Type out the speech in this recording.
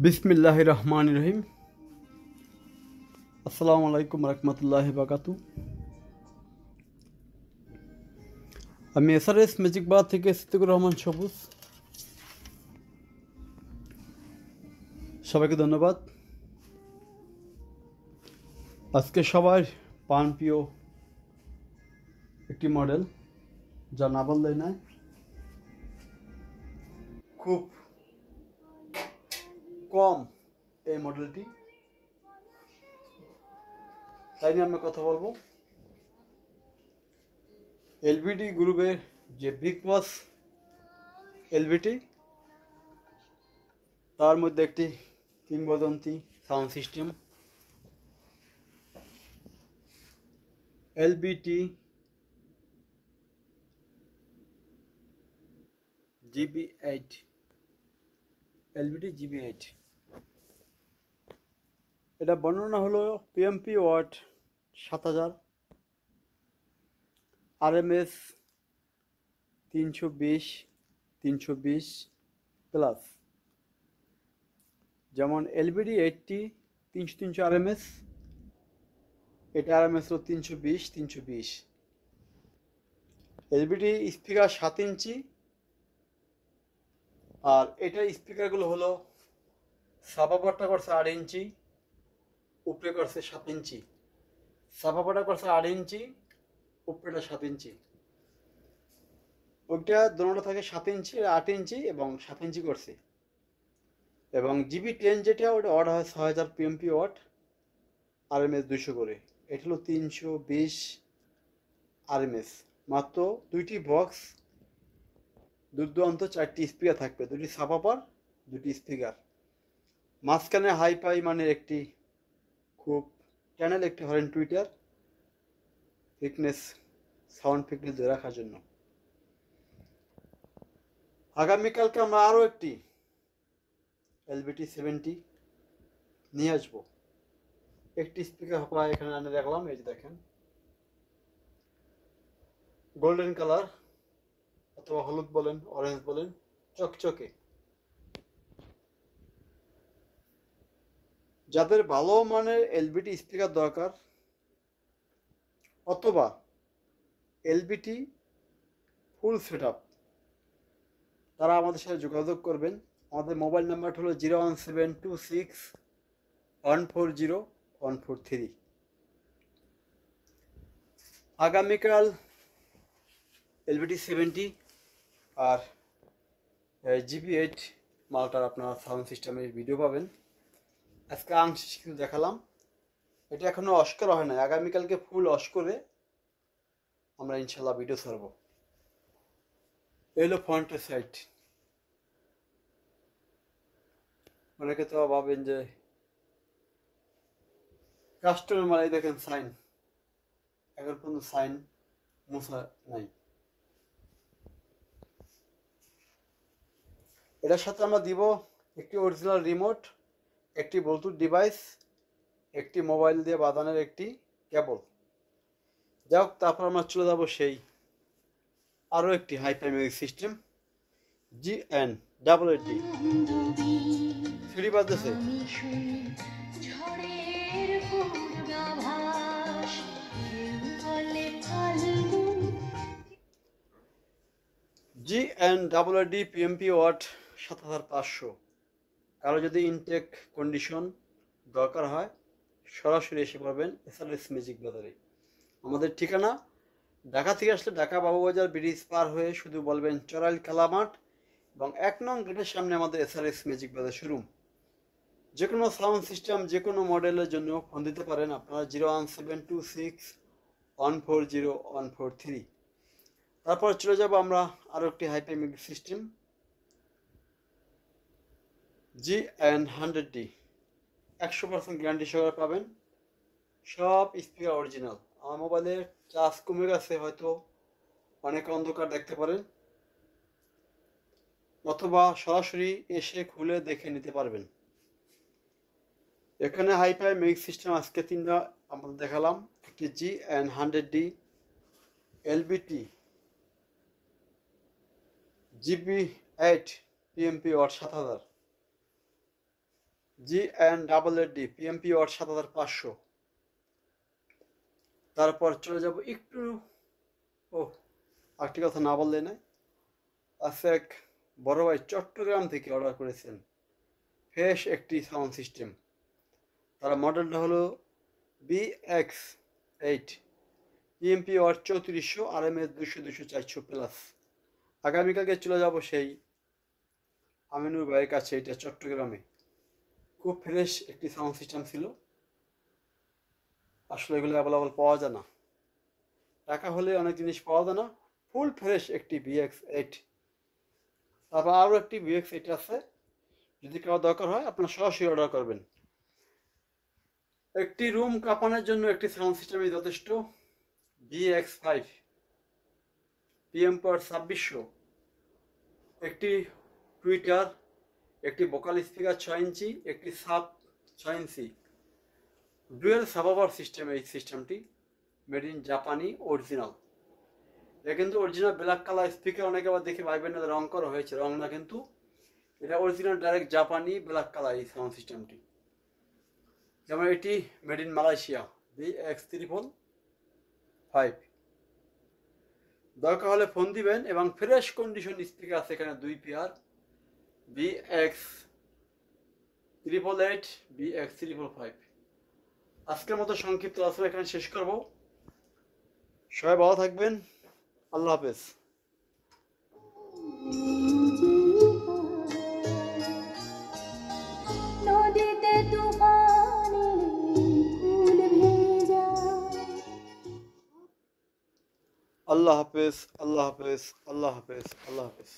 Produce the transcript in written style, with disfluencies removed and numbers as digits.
বিসমিল্লাহির রহমানির রহিম। আসসালামু আলাইকুম রহমতুল্লাহি বাকাতু। আমি এসআরএস ম্যাজিক বার থেকে সিদ্দিকুর রহমান সবুজ। সবাইকে ধন্যবাদ। আজকে সবার প্রাণপ্রিয় একটি মডেল, যা না বললেই নয়, খুব কম এই মডেলটি, তাই নিয়ে আমরা কথা বলবো। এলবিডি গ্রুপের যে বিগ বস এলবিটি, তার মধ্যে একটি কিংবদন্তি sound system LBT GB8। LBT GB8, এটা বর্ণনা হলো পিএমপি ওয়াট 7000, RMS 320 প্লাস। যেমন এলবিডি 80 300 RMS, এটা RMS হলো 320। এলবিডি স্পিকার 7 ইঞ্চি, আর এটার স্পিকারগুলো হলো সাবাপাটা করছে 8 ইঞ্চি, উপরে করছে 7 ইঞ্চি। সাবাপাটা করছে 8 ইঞ্চি, উপরেটা 7 ইঞ্চি। ওইটা দোনোটা থাকে 7 ইঞ্চি, 8 ইঞ্চি এবং 7 ইঞ্চি করছে। এবং GB10 যেটা, ওটা অর্ডার হয় 6000 PMP ওয়াট, RMS 200 করে। এটা হলো 320 RMS। মাত্র দুইটি বক্স, দুর্দান্ত 4টি স্পিকার থাকবে, দুটি সাবওুফার, দুটি স্পিকার। মাঝখানে হাইফাই মানের একটি খুব চ্যানেল, একটি হরেন টুইটার ফিটনেস, সাউন্ড ফিটনেস ধরে রাখার জন্য। আগামীকালকে আমরা আরও একটি LBT 70 নিয়ে আসবো। একটি স্পিকার প্রায় এখানে আনে রাখলাম, এই যে দেখেন, গোল্ডেন কালার অথবা হলুদ বলেন, অরেঞ্জ বলেন, চকচকে। যাদের ভালো মানের LBT স্পিকার দরকার অথবা LBT ফুল সেট আপ, তারা আমাদের সাথে যোগাযোগ করবেন। আমাদের মোবাইল নাম্বার হলো 01726140143। আগামীকাল LBT 70 আর GB8 মালটার আপনার সাউন্ড সিস্টেমের ভিডিও পাবেন। আজকে আংশিক দেখালাম, এটা এখনো অস করা হয় না। আগামীকালকে ফুল অস করে আমরা ইনশাল্লাহ ভিডিও ছাড়বো। এই হলো ফ্রন্টের সাইড। অনেকে তো ভাবেন যে কাস্টমার মালাই, দেখেন সাইন, এখন পর্যন্ত সাইন মুছা নাই। এটার সাথে আমরা দিব একটি অরিজিনাল রিমোট, একটি ব্লুটুথ ডিভাইস, একটি মোবাইল দিয়ে বাঁধানোর একটি কেবল। যাই হোক, তারপর আমরা চলে যাব সেই আরও একটি হাইফাই মিউজিক সিস্টেম GN880। সিঁড়ি বাজতেছে। GN880 PMP watt 7500। কারো যদি ইনটেক কন্ডিশন দরকার হয়, সরাসরি এসে পারবেন এসআরএস ম্যাজিক বাজারে। আমাদের ঠিকানা, ঢাকা থেকে আসলে ঢাকা বাবুবাজার ব্রিজ পার হয়ে শুধু বলবেন চড়াইল কালামাঠ, এবং 1 নং গেটের সামনে আমাদের এসআরএস ম্যাজিক বাজার শোরুম। যে কোনো সাউন্ড সিস্টেম, যে কোনো মডেলের জন্য ফোন দিতে পারেন আপনারা 01726140143। তারপর চলে যাব আমরা আরও একটি hi fi music system GN100D। 100% guarantee সহকারে পাবেন, সব স্পিকার অরিজিনাল। আমার মোবাইলের চার্জ কমে গেছে, হয়তো অনেক অন্ধকার দেখতে পারেন, অথবা সরাসরি এসে খুলে দেখে নিতে পারবেন। এখানে হাইফাই মিউজিক সিস্টেম আজকে 3টা আমাদের দেখালাম। একটি GN100D LBT GB8 PMP watt 7000, GN88D PMP watt 7500। তারপর চলে যাব একটু, ও আরেকটি কথা না বললে না, আছে এক বড় ভাই চট্টগ্রাম থেকে অর্ডার করেছেন ফ্রেশ একটি সাউন্ড সিস্টেম। তার মডেলটা হলো BX8 PMP watt 3400, RMS 200 200 400 plus. আগামীকালকে চলে যাব সেই আমিনুর ভাইয়ের কাছে, এটা চট্টগ্রামে। খুব ফ্রেশ একটি সাউন্ড সিস্টেম ছিল, আসলে এগুলো অ্যাভেলেবল পাওয়া যায় না, টাকা হলে অনেক জিনিস পাওয়া যায় না। ফুল ফ্রেশ একটি BX8। তারপর আরও একটি BX8 আছে, যদি কারো দরকার হয় আপনারা সরাসরি অর্ডার করবেন। একটি রুম কাঁপানোর জন্য একটি সাউন্ড সিস্টেমই যথেষ্ট। BX5 PM পাওয়ার 2600, একটি টুইটার, একটি ভোকাল স্পিকার 6 ইঞ্চি, একটি সাব 6 ইঞ্চি, ডুয়েল সাবওয়ার সিস্টেম। এই সিস্টেমটি মেড ইন জাপানি অরিজিনাল। এটা কিন্তু অরিজিনাল ব্ল্যাক কালার স্পিকার, অনেকে আবার দেখে ভাইবেন না রং করা হয়েছে, রং না কিন্তু এটা অরিজিনাল ডাইরেক্ট জাপানি ব্ল্যাক কালার এই সাউন্ড সিস্টেমটি। যেমন এটি মেড ইন মালয়েশিয়া BX5। দরকার হলে ফোন দিবেন, এবং ফ্রেশ কন্ডিশন স্পিকার আছে এখানে 2 পেয়ার, BX888, BX345। আজকের মতো সংক্ষিপ্ত আলোচনা এখানে শেষ করব। সবাই ভালো থাকবেন, আল্লাহ হাফেজ। নদীতে তুফানে কুল ভেজা। আল্লাহ হাফেজ, আল্লাহ হাফেজ, আল্লাহ হাফেজ, আল্লাহ হাফেজ।